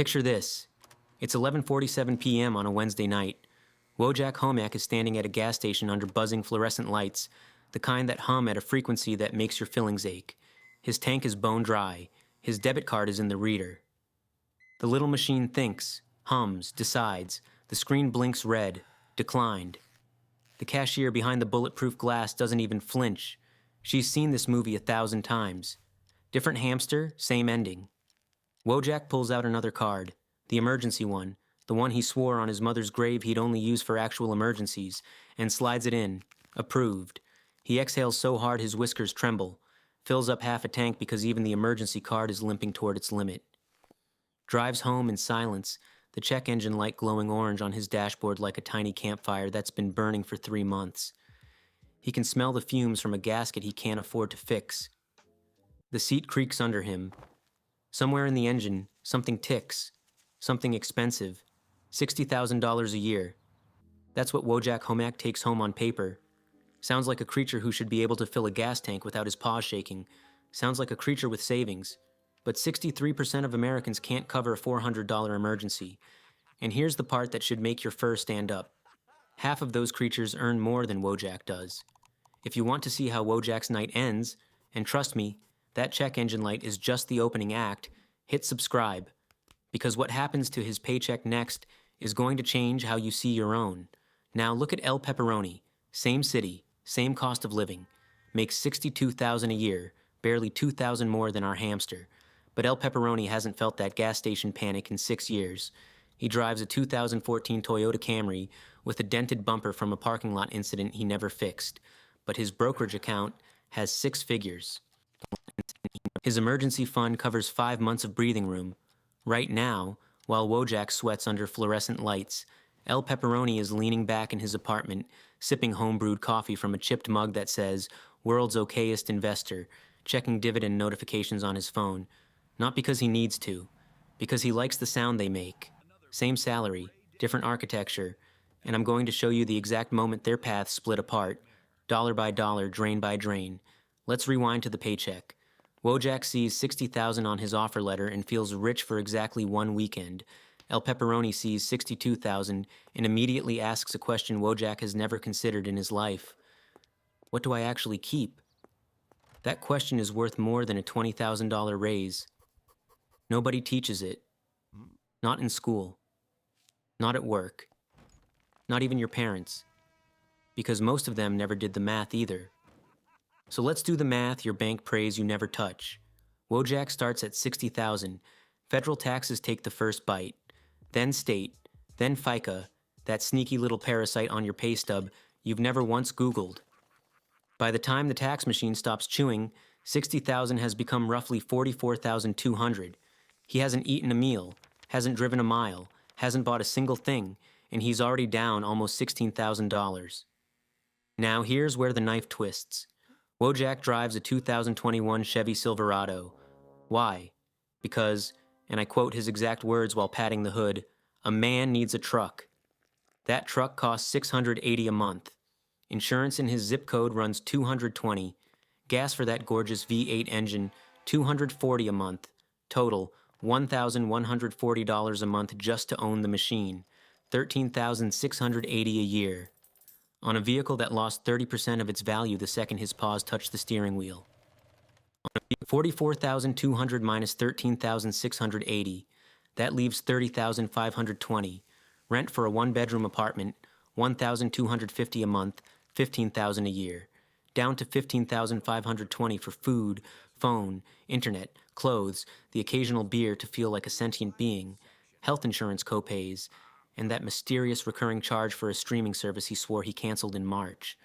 Picture this. It's 11:47 p.m. on a Wednesday night. Wojak Homak is standing at a gas station under buzzing fluorescent lights, the kind that hum at a frequency that makes your fillings ache. His tank is bone dry. His debit card is in the reader. The little machine thinks, hums, decides. The screen blinks red. Declined. The cashier behind the bulletproof glass doesn't even flinch. She's seen this movie 1,000 times. Different hamster, same ending. Wojak pulls out another card, the emergency one, the one he swore on his mother's grave he'd only use for actual emergencies, and slides it in. Approved. He exhales so hard his whiskers tremble, fills up half a tank because even the emergency card is limping toward its limit. Drives home in silence, the check engine light glowing orange on his dashboard like a tiny campfire that's been burning for 3 months. He can smell the fumes from a gasket he can't afford to fix. The seat creaks under him. Somewhere in the engine, something ticks. Something expensive. $60,000 a year. That's what Wojak Homak takes home on paper. Sounds like a creature who should be able to fill a gas tank without his paws shaking. Sounds like a creature with savings. But 63% of Americans can't cover a $400 emergency. And here's the part that should make your fur stand up. Half of those creatures earn more than Wojak does. If you want to see how Wojak's night ends, and trust me, that check engine light is just the opening act, hit subscribe. Because what happens to his paycheck next is going to change how you see your own. Now look at El Pepperoni. Same city, same cost of living. Makes $62,000 a year, barely $2,000 more than our hamster. But El Pepperoni hasn't felt that gas station panic in 6 years. He drives a 2014 Toyota Camry with a dented bumper from a parking lot incident he never fixed. But his brokerage account has 6 figures. His emergency fund covers 5 months of breathing room. Right now, while Wojak sweats under fluorescent lights, El Pepperoni is leaning back in his apartment, sipping homebrewed coffee from a chipped mug that says, "World's okayest investor," checking dividend notifications on his phone. Not because he needs to, because he likes the sound they make. Same salary, different architecture, and I'm going to show you the exact moment their paths split apart, dollar by dollar, drain by drain. Let's rewind to the paycheck. Wojak sees $60,000 on his offer letter and feels rich for exactly 1 weekend. El Pepperoni sees $62,000 and immediately asks a question Wojak has never considered in his life. What do I actually keep? That question is worth more than a $20,000 raise. Nobody teaches it. Not in school. Not at work. Not even your parents. Because most of them never did the math either. So let's do the math your bank prays you never touch. Wojak starts at $60,000. Federal taxes take the first bite. Then state. Then FICA, that sneaky little parasite on your pay stub you've never once Googled. By the time the tax machine stops chewing, $60,000 has become roughly $44,200. He hasn't eaten a meal, hasn't driven a mile, hasn't bought a single thing, and he's already down almost $16,000. Now here's where the knife twists. Wojak drives a 2021 Chevy Silverado. Why? Because, and I quote his exact words while patting the hood, "A man needs a truck." That truck costs $680 a month. Insurance in his zip code runs $220. Gas for that gorgeous V8 engine, $240 a month. Total, $1,140 a month just to own the machine. $13,680 a year. On a vehicle that lost 30% of its value the second his paws touched the steering wheel. $44,200 minus $13,680. That leaves $30,520. Rent for a 1-bedroom apartment, $1,250 a month, $15,000 a year. Down to $15,520 for food, phone, internet, clothes, the occasional beer to feel like a sentient being, health insurance copays, and that mysterious recurring charge for a streaming service he swore he canceled in March.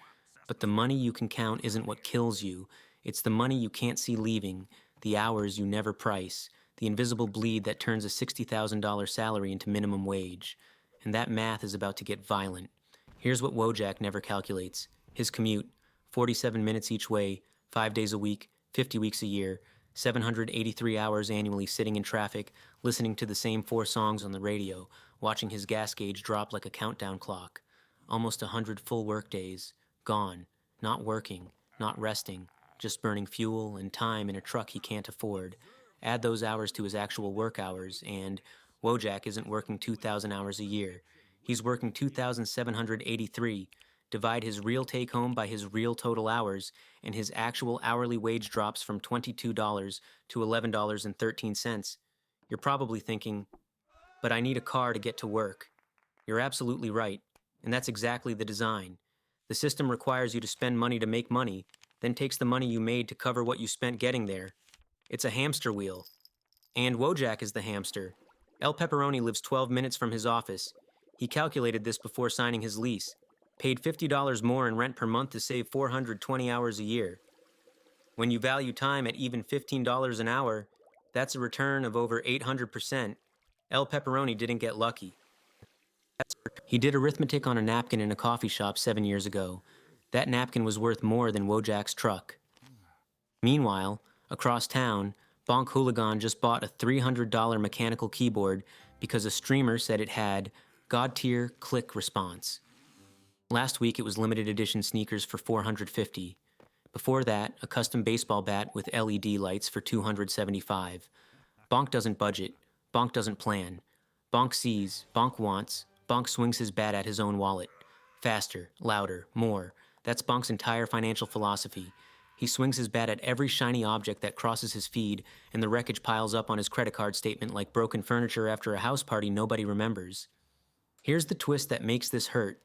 But the money you can count isn't what kills you. It's the money you can't see leaving, the hours you never price, the invisible bleed that turns a $60,000 salary into minimum wage. And that math is about to get violent. Here's what Wojak never calculates. His commute, 47 minutes each way, 5 days a week, 50 weeks a year, 783 hours annually sitting in traffic, listening to the same 4 songs on the radio, watching his gas gauge drop like a countdown clock. Almost 100 full work days, gone, not working, not resting, just burning fuel and time in a truck he can't afford. Add those hours to his actual work hours, and Wojak isn't working 2,000 hours a year. He's working 2,783. Divide his real take-home by his real total hours, and his actual hourly wage drops from $22 to $11.13. You're probably thinking, but I need a car to get to work. You're absolutely right, and that's exactly the design. The system requires you to spend money to make money, then takes the money you made to cover what you spent getting there. It's a hamster wheel. And Wojak is the hamster. El Pepperoni lives 12 minutes from his office. He calculated this before signing his lease. Paid $50 more in rent per month to save 420 hours a year. When you value time at even $15 an hour, that's a return of over 800%. El Pepperoni didn't get lucky. He did arithmetic on a napkin in a coffee shop 7 years ago. That napkin was worth more than Wojak's truck. Meanwhile, across town, Bonk Hooligan just bought a $300 mechanical keyboard because a streamer said it had God-tier click response. Last week it was limited edition sneakers for $450. Before that, a custom baseball bat with LED lights for $275. Bonk doesn't budget. Bonk doesn't plan. Bonk sees. Bonk wants. Bonk swings his bat at his own wallet. Faster, louder, more. That's Bonk's entire financial philosophy. He swings his bat at every shiny object that crosses his feed, and the wreckage piles up on his credit card statement like broken furniture after a house party nobody remembers. Here's the twist that makes this hurt.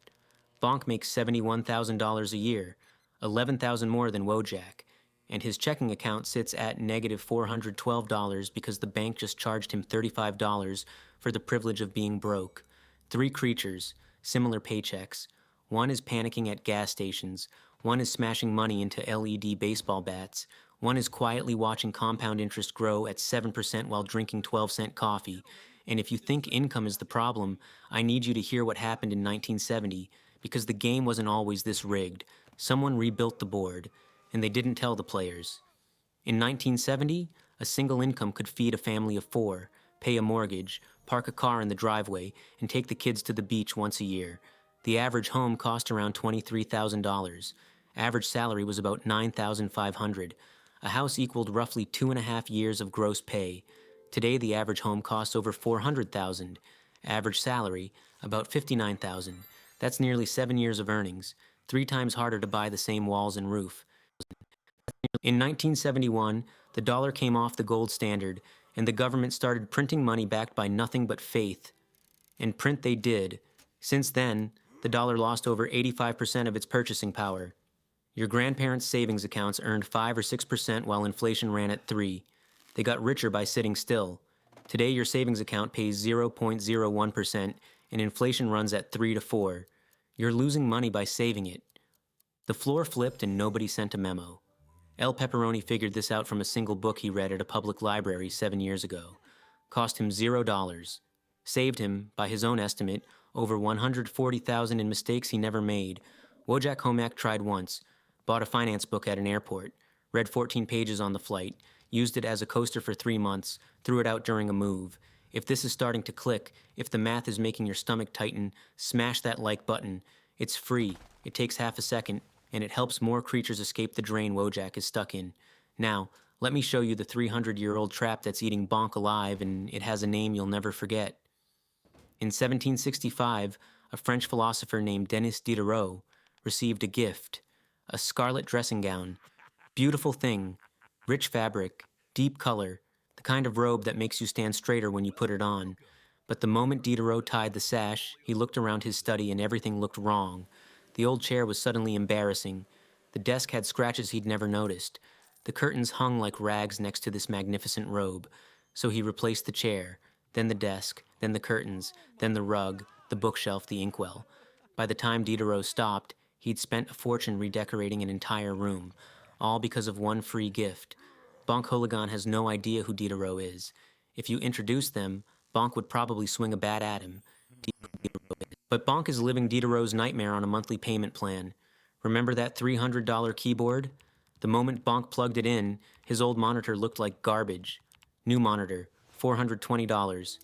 Bonk makes $71,000 a year, $11,000 more than Wojak, and his checking account sits at negative $412 because the bank just charged him $35 for the privilege of being broke. 3 creatures, similar paychecks. One is panicking at gas stations. One is smashing money into LED baseball bats. One is quietly watching compound interest grow at 7% while drinking 12-cent coffee. And if you think income is the problem, I need you to hear what happened in 1970, because the game wasn't always this rigged. Someone rebuilt the board, and they didn't tell the players. In 1970, a single income could feed a family of 4, pay a mortgage, park a car in the driveway, and take the kids to the beach once a year. The average home cost around $23,000. Average salary was about $9,500. A house equaled roughly 2.5 years of gross pay. Today, the average home costs over $400,000. Average salary, about $59,000. That's nearly 7 years of earnings, 3 times harder to buy the same walls and roof. In 1971, the dollar came off the gold standard, and the government started printing money backed by nothing but faith. And print they did. Since then, the dollar lost over 85% of its purchasing power. Your grandparents' savings accounts earned 5 or 6% while inflation ran at 3%. They got richer by sitting still. Today, your savings account pays 0.01%, and inflation runs at 3 to 4. You're losing money by saving it. The floor flipped and nobody sent a memo. El Pepperoni figured this out from a single book he read at a public library 7 years ago. Cost him $0. Saved him, by his own estimate, over $140,000 in mistakes he never made. Wojak Homak tried once. Bought a finance book at an airport. Read 14 pages on the flight. Used it as a coaster for 3 months. Threw it out during a move. If this is starting to click, if the math is making your stomach tighten, smash that like button. It's free. It takes half a second, and it helps more creatures escape the drain Wojak is stuck in. Now, let me show you the 300-year-old trap that's eating Bonk alive, and it has a name you'll never forget. In 1765, a French philosopher named Denis Diderot received a gift, a scarlet dressing gown. Beautiful thing, rich fabric, deep color, the kind of robe that makes you stand straighter when you put it on. But the moment Diderot tied the sash, he looked around his study and everything looked wrong. The old chair was suddenly embarrassing. The desk had scratches he'd never noticed. The curtains hung like rags next to this magnificent robe. So he replaced the chair, then the desk, then the curtains, then the rug, the bookshelf, the inkwell. By the time Diderot stopped, he'd spent a fortune redecorating an entire room, all because of one free gift. Bonk Hooligan has no idea who Diderot is. If you introduce them, Bonk would probably swing a bat at him. But Bonk is living Diderot's nightmare on a monthly payment plan. Remember that $300 keyboard? The moment Bonk plugged it in, his old monitor looked like garbage. New monitor, $420.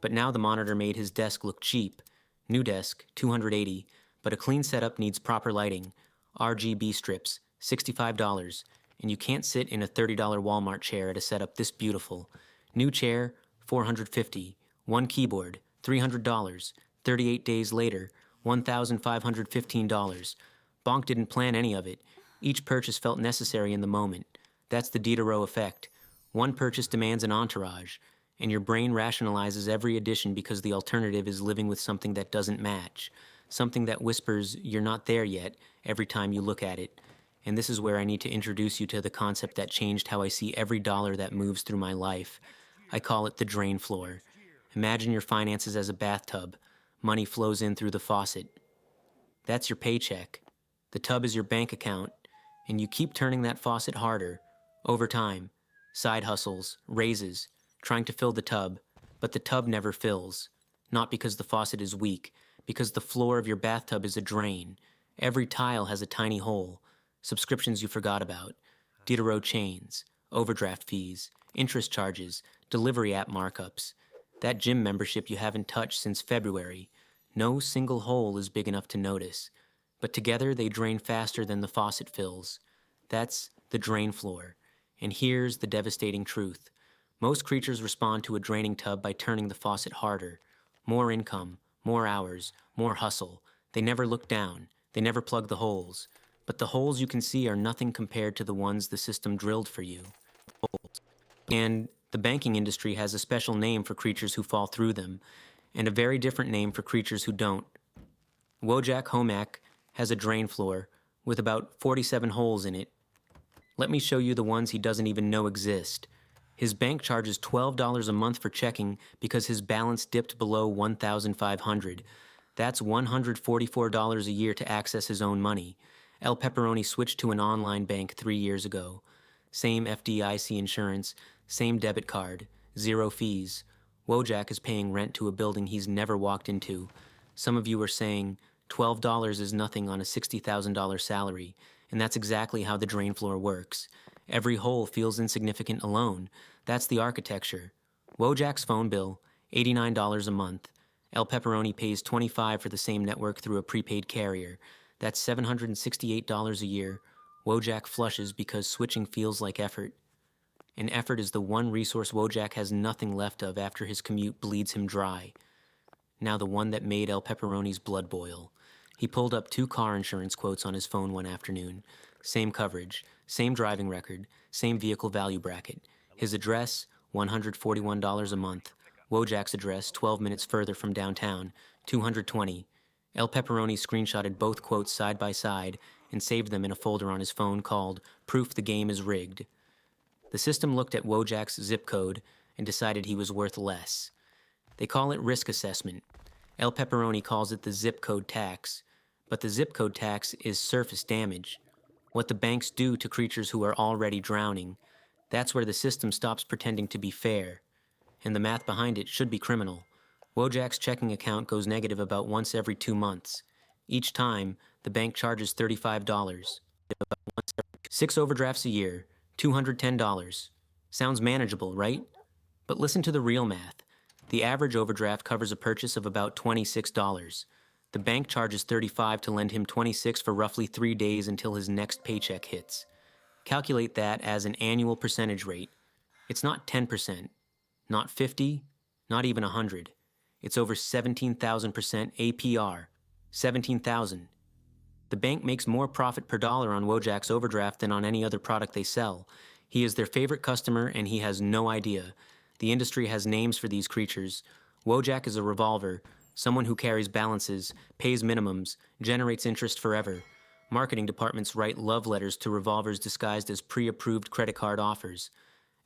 But now the monitor made his desk look cheap. New desk, $280. But a clean setup needs proper lighting. RGB strips, $65. And you can't sit in a $30 Walmart chair at a setup this beautiful. New chair, $450. One keyboard, $300. 38 days later, $1,515. Bonk didn't plan any of it. Each purchase felt necessary in the moment. That's the Diderot Effect. One purchase demands an entourage, and your brain rationalizes every addition because the alternative is living with something that doesn't match, something that whispers you're not there yet every time you look at it. And this is where I need to introduce you to the concept that changed how I see every dollar that moves through my life. I call it the drain floor. Imagine your finances as a bathtub. Money flows in through the faucet. That's your paycheck. The tub is your bank account, and you keep turning that faucet harder, over time. Side hustles, raises, trying to fill the tub, but the tub never fills. Not because the faucet is weak, because the floor of your bathtub is a drain. Every tile has a tiny hole. Subscriptions you forgot about, Diderot chains, overdraft fees, interest charges, delivery app markups. That gym membership you haven't touched since February. No single hole is big enough to notice, but together they drain faster than the faucet fills. That's the drain floor. And here's the devastating truth. Most creatures respond to a draining tub by turning the faucet harder. More income, more hours, more hustle. They never look down. They never plug the holes. But the holes you can see are nothing compared to the ones the system drilled for you. And the banking industry has a special name for creatures who fall through them, and a very different name for creatures who don't. Wojak Homak has a drain floor with about 47 holes in it. Let me show you the ones he doesn't even know exist. His bank charges $12 a month for checking because his balance dipped below $1,500. That's $144 a year to access his own money. El Pepperoni switched to an online bank 3 years ago. Same FDIC insurance, same debit card, zero fees. Wojak is paying rent to a building he's never walked into. Some of you are saying $12 is nothing on a $60,000 salary, and that's exactly how the drain floor works. Every hole feels insignificant alone. That's the architecture. Wojak's phone bill, $89 a month. El Pepperoni pays $25 for the same network through a prepaid carrier. That's $768 a year. Wojak flushes because switching feels like effort. And effort is the one resource Wojak has nothing left of after his commute bleeds him dry. Now the one that made El Pepperoni's blood boil. He pulled up 2 car insurance quotes on his phone one afternoon. Same coverage, same driving record, same vehicle value bracket. His address, $141 a month. Wojak's address, 12 minutes further from downtown, $220. El Pepperoni screenshotted both quotes side by side and saved them in a folder on his phone called Proof the Game is Rigged. The system looked at Wojak's zip code and decided he was worth less. They call it risk assessment. El Pepperoni calls it the zip code tax. But the zip code tax is surface damage. What the banks do to creatures who are already drowning. That's where the system stops pretending to be fair. And the math behind it should be criminal. Wojak's checking account goes negative about once every 2 months. Each time, the bank charges $35. 6 overdrafts a year, $210. Sounds manageable, right? But listen to the real math. The average overdraft covers a purchase of about $26. The bank charges $35 to lend him $26 for roughly 3 days until his next paycheck hits. Calculate that as an annual percentage rate. It's not 10%, not 50, not even 100. It's over 17,000% APR. 17,000. The bank makes more profit per dollar on Wojak's overdraft than on any other product they sell. He is their favorite customer and he has no idea. The industry has names for these creatures. Wojak is a revolver, someone who carries balances, pays minimums, generates interest forever. Marketing departments write love letters to revolvers disguised as pre-approved credit card offers.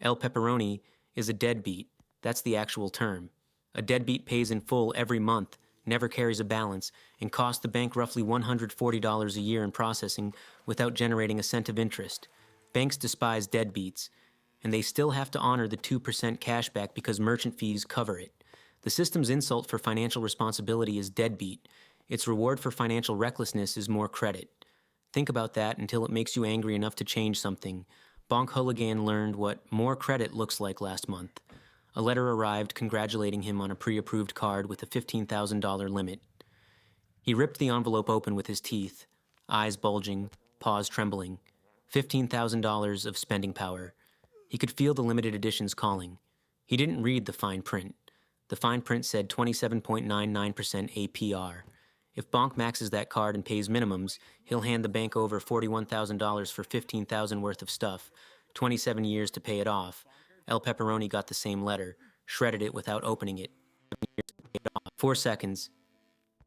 El Pepperoni is a deadbeat. That's the actual term. A deadbeat pays in full every month, never carries a balance, and costs the bank roughly $140 a year in processing without generating a cent of interest. Banks despise deadbeats, and they still have to honor the 2% cashback because merchant fees cover it. The system's insult for financial responsibility is deadbeat. Its reward for financial recklessness is more credit. Think about that until it makes you angry enough to change something. Bonk Hooligan learned what more credit looks like last month. A letter arrived congratulating him on a pre-approved card with a $15,000 limit. He ripped the envelope open with his teeth, eyes bulging, paws trembling. $15,000 of spending power. He could feel the limited editions calling. He didn't read the fine print. The fine print said 27.99% APR. If Bonk maxes that card and pays minimums, he'll hand the bank over $41,000 for $15,000 worth of stuff, 27 years to pay it off. El Pepperoni got the same letter, shredded it without opening it. 4 seconds.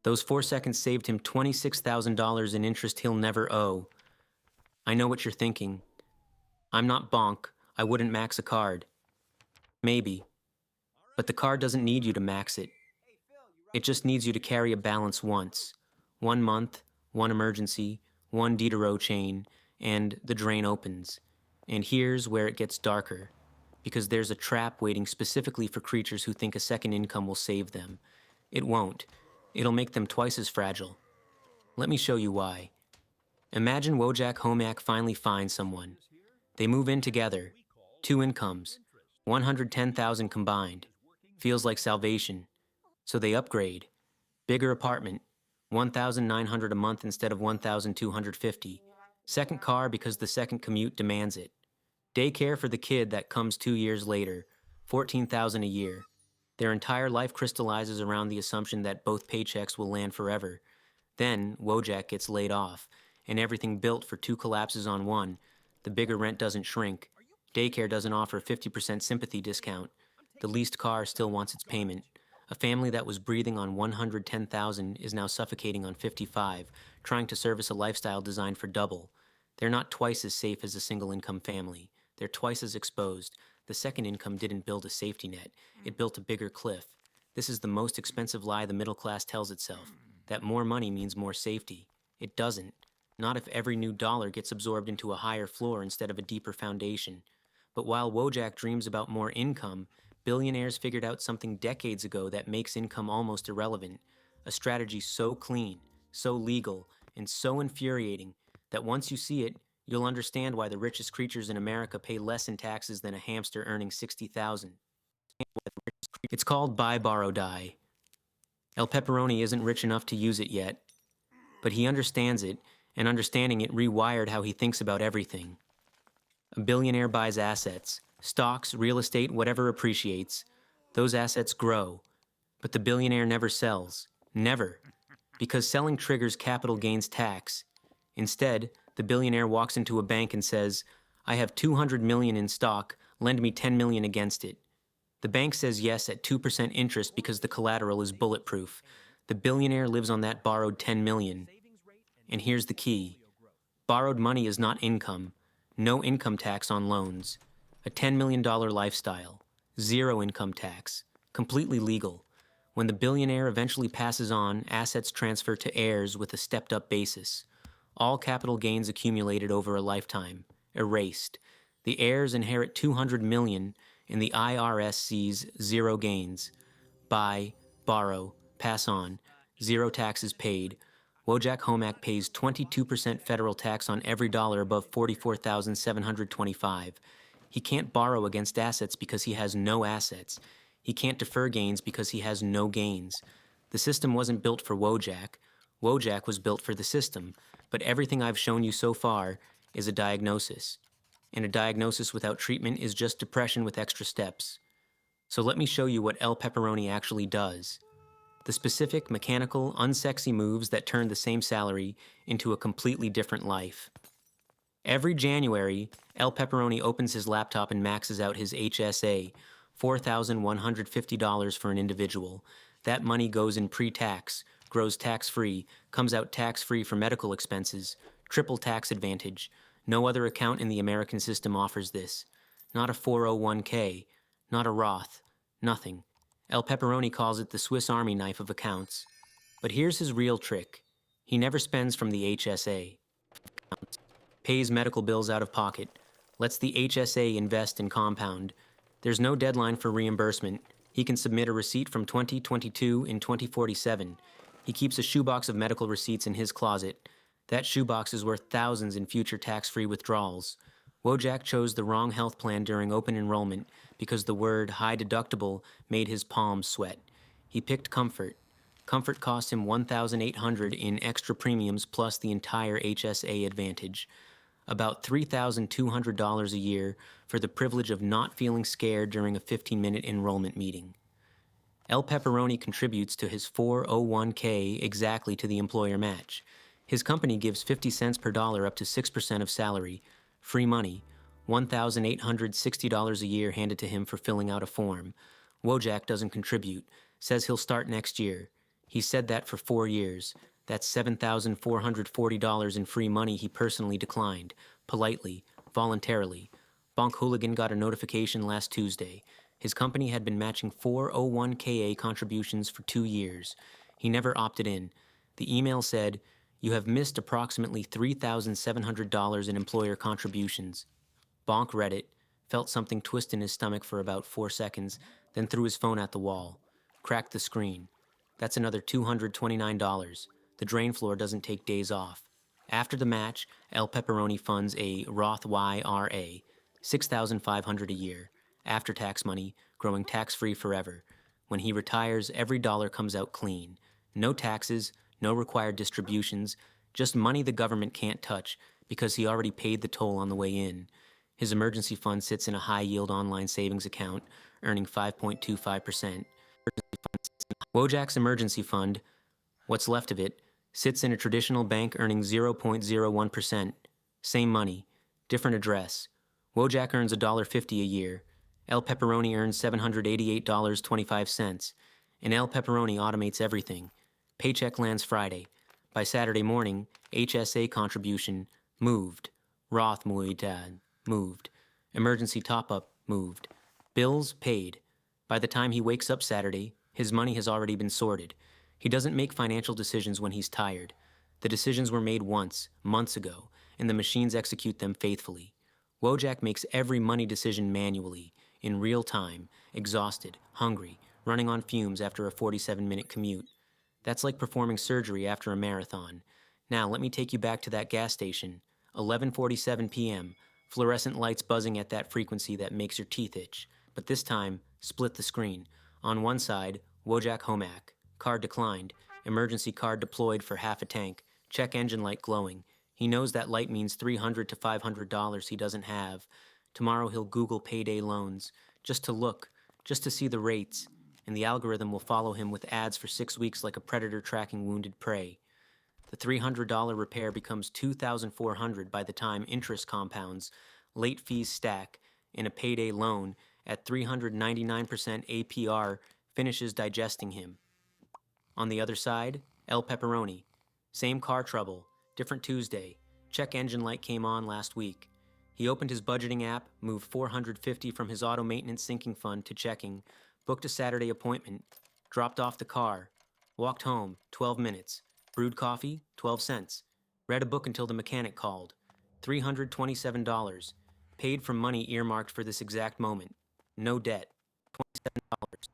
Those 4 seconds saved him $26,000 in interest he'll never owe. I know what you're thinking. I'm not Bonk. I wouldn't max a card. Maybe. But the card doesn't need you to max it. It just needs you to carry a balance once. 1 month, 1 emergency, 1 Diderot chain, and the drain opens. And here's where it gets darker. Because there's a trap waiting specifically for creatures who think a second income will save them. It won't. It'll make them twice as fragile. Let me show you why. Imagine Wojak Homack finally finds someone. They move in together. 2 incomes. 110,000 combined. Feels like salvation. So they upgrade. Bigger apartment. 1,900 a month instead of 1,250. Second car because the second commute demands it. Daycare for the kid that comes 2 years later. 14,000 a year. Their entire life crystallizes around the assumption that both paychecks will land forever. Then Wojak gets laid off, and everything built for 2 collapses on 1. The bigger rent doesn't shrink. Daycare doesn't offer a 50% sympathy discount. The leased car still wants its payment. A family that was breathing on 110,000 is now suffocating on 55, trying to service a lifestyle designed for double. They're not twice as safe as a single-income family. They're twice as exposed. The second income didn't build a safety net. It built a bigger cliff. This is the most expensive lie the middle class tells itself, that more money means more safety. It doesn't. Not if every new dollar gets absorbed into a higher floor instead of a deeper foundation. But while Wojak dreams about more income, billionaires figured out something decades ago that makes income almost irrelevant. A strategy so clean, so legal, and so infuriating that once you see it, you'll understand why the richest creatures in America pay less in taxes than a hamster earning 60,000. It's called Buy, Borrow, Die. El Pepperoni isn't rich enough to use it yet, but he understands it, and understanding it rewired how he thinks about everything. A billionaire buys assets, stocks, real estate, whatever appreciates. Those assets grow, but the billionaire never sells. Never. Because selling triggers capital gains tax. Instead, the billionaire walks into a bank and says, I have $200 million in stock, lend me $10 million against it. The bank says yes at 2% interest because the collateral is bulletproof. The billionaire lives on that borrowed $10 million. And here's the key. Borrowed money is not income. No income tax on loans. A $10 million lifestyle. 0 income tax. Completely legal. When the billionaire eventually passes on, assets transfer to heirs with a stepped-up basis. All capital gains accumulated over a lifetime. Erased. The heirs inherit $200 million, and the IRS sees 0 gains. Buy, borrow, pass on. 0 taxes paid. Wojak Homack pays 22% federal tax on every dollar above $44,725. He can't borrow against assets because he has no assets. He can't defer gains because he has no gains. The system wasn't built for Wojak. Wojak was built for the system. But everything I've shown you so far is a diagnosis. And a diagnosis without treatment is just depression with extra steps. So let me show you what El Pepperoni actually does. The specific, mechanical, unsexy moves that turn the same salary into a completely different life. Every January, El Pepperoni opens his laptop and maxes out his HSA, $4,150 for an individual. That money goes in pre-tax, grows tax-free, comes out tax-free for medical expenses, triple tax advantage. No other account in the American system offers this. Not a 401k, not a Roth, nothing. El Pepperoni calls it the Swiss Army knife of accounts. But here's his real trick. He never spends from the HSA. Pays medical bills out of pocket. Lets the HSA invest and compound. There's no deadline for reimbursement. He can submit a receipt from 2022 in 2047. He keeps a shoebox of medical receipts in his closet. That shoebox is worth thousands in future tax-free withdrawals. Wojak chose the wrong health plan during open enrollment because the word high deductible made his palms sweat. He picked comfort. Comfort cost him $1,800 in extra premiums plus the entire HSA advantage. About $3,200 a year for the privilege of not feeling scared during a 15-minute enrollment meeting. El Pepperoni contributes to his 401k exactly to the employer match. His company gives 50 cents per dollar up to 6% of salary, free money, $1,860 a year handed to him for filling out a form. Wojak doesn't contribute, says he'll start next year. He said that for 4 years. That's $7,440 in free money he personally declined, politely, voluntarily. Bonk Hooligan got a notification last Tuesday. His company had been matching 401k contributions for 2 years. He never opted in. The email said, "You have missed approximately $3,700 in employer contributions." Bonk read it, felt something twist in his stomach for about 4 seconds, then threw his phone at the wall. Cracked the screen. That's another $229. The drain floor doesn't take days off. After the match, El Pepperoni funds a Roth IRA, $6,500 a year, after-tax money, growing tax-free forever. When he retires, every dollar comes out clean. No taxes, no required distributions, just money the government can't touch because he already paid the toll on the way in. His emergency fund sits in a high-yield online savings account, earning 5.25%. Wojak's emergency fund, what's left of it, sits in a traditional bank earning 0.01%. Same money, different address. Wojak earns $1.50 a year. El Pepperoni earns $788.25. And El Pepperoni automates everything. Paycheck lands Friday. By Saturday morning, HSA contribution moved. Roth Muitad moved. Emergency top-up moved. Bills paid. By the time he wakes up Saturday, his money has already been sorted. He doesn't make financial decisions when he's tired. The decisions were made once, months ago, and the machines execute them faithfully. Wojak makes every money decision manually, in real time, exhausted, hungry, running on fumes after a 47-minute commute. That's like performing surgery after a marathon. Now, let me take you back to that gas station. 11:47 p.m., fluorescent lights buzzing at that frequency that makes your teeth itch. But this time, split the screen. On one side, Wojak Homak. Card declined. Emergency card deployed for half a tank. Check engine light glowing. He knows that light means $300 to $500 he doesn't have. Tomorrow he'll Google payday loans, just to look, just to see the rates, and the algorithm will follow him with ads for 6 weeks like a predator tracking wounded prey. The $300 repair becomes $2,400 by the time interest compounds, late fees stack, and a payday loan at 399% APR finishes digesting him. On the other side, El Pepperoni. Same car trouble, different Tuesday. Check engine light came on last week. He opened his budgeting app, moved $450 from his auto maintenance sinking fund to checking, booked a Saturday appointment, dropped off the car, walked home, 12 minutes, brewed coffee, 12 cents, read a book until the mechanic called, $327, paid from money earmarked for this exact moment, no debt, $27.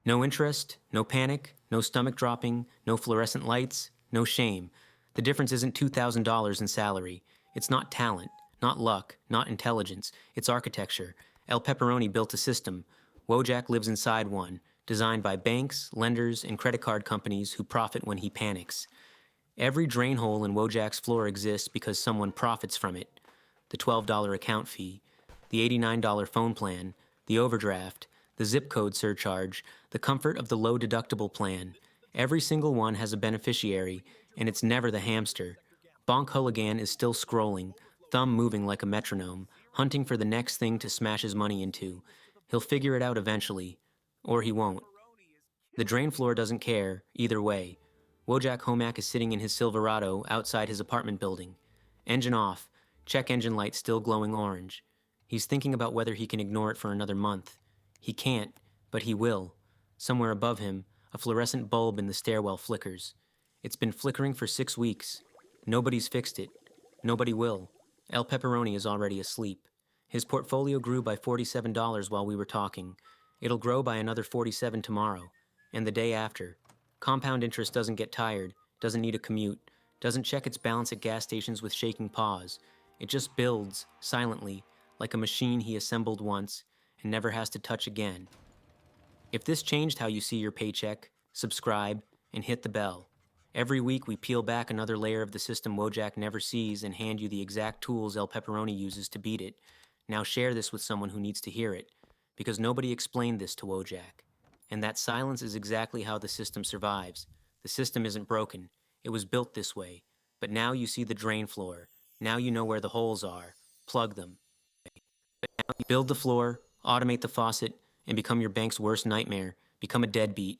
No interest, no panic, no stomach dropping, no fluorescent lights, no shame. The difference isn't $2,000 in salary. It's not talent, not luck, not intelligence. It's architecture. El Pepperoni built a system. Wojak lives inside one, designed by banks, lenders, and credit card companies who profit when he panics. Every drain hole in Wojak's floor exists because someone profits from it. The $12 account fee, the $89 phone plan, the overdraft, the zip code surcharge, the comfort of the low deductible plan. Every single one has a beneficiary, and it's never the hamster. Bonk Hooligan is still scrolling, thumb moving like a metronome, hunting for the next thing to smash his money into. He'll figure it out eventually, or he won't. The drain floor doesn't care, either way. Wojak Homak is sitting in his Silverado outside his apartment building. Engine off, check engine light still glowing orange. He's thinking about whether he can ignore it for another month. He can't, but he will. Somewhere above him, a fluorescent bulb in the stairwell flickers. It's been flickering for 6 weeks. Nobody's fixed it. Nobody will. El Pepperoni is already asleep. His portfolio grew by $47 while we were talking. It'll grow by another $47 tomorrow, and the day after. Compound interest doesn't get tired, doesn't need a commute, doesn't check its balance at gas stations with shaking paws. It just builds, silently, like a machine he assembled once and never has to touch again. If this changed how you see your paycheck, subscribe and hit the bell. Every week we peel back another layer of the system Wojak never sees and hand you the exact tools El Pepperoni uses to beat it. Now share this with someone who needs to hear it, because nobody explained this to Wojak. And that silence is exactly how the system survives. The system isn't broken. It was built this way. But now you see the drain floor. Now you know where the holes are. Plug them. Build the floor, automate the faucet, and become your bank's worst nightmare. Become a deadbeat.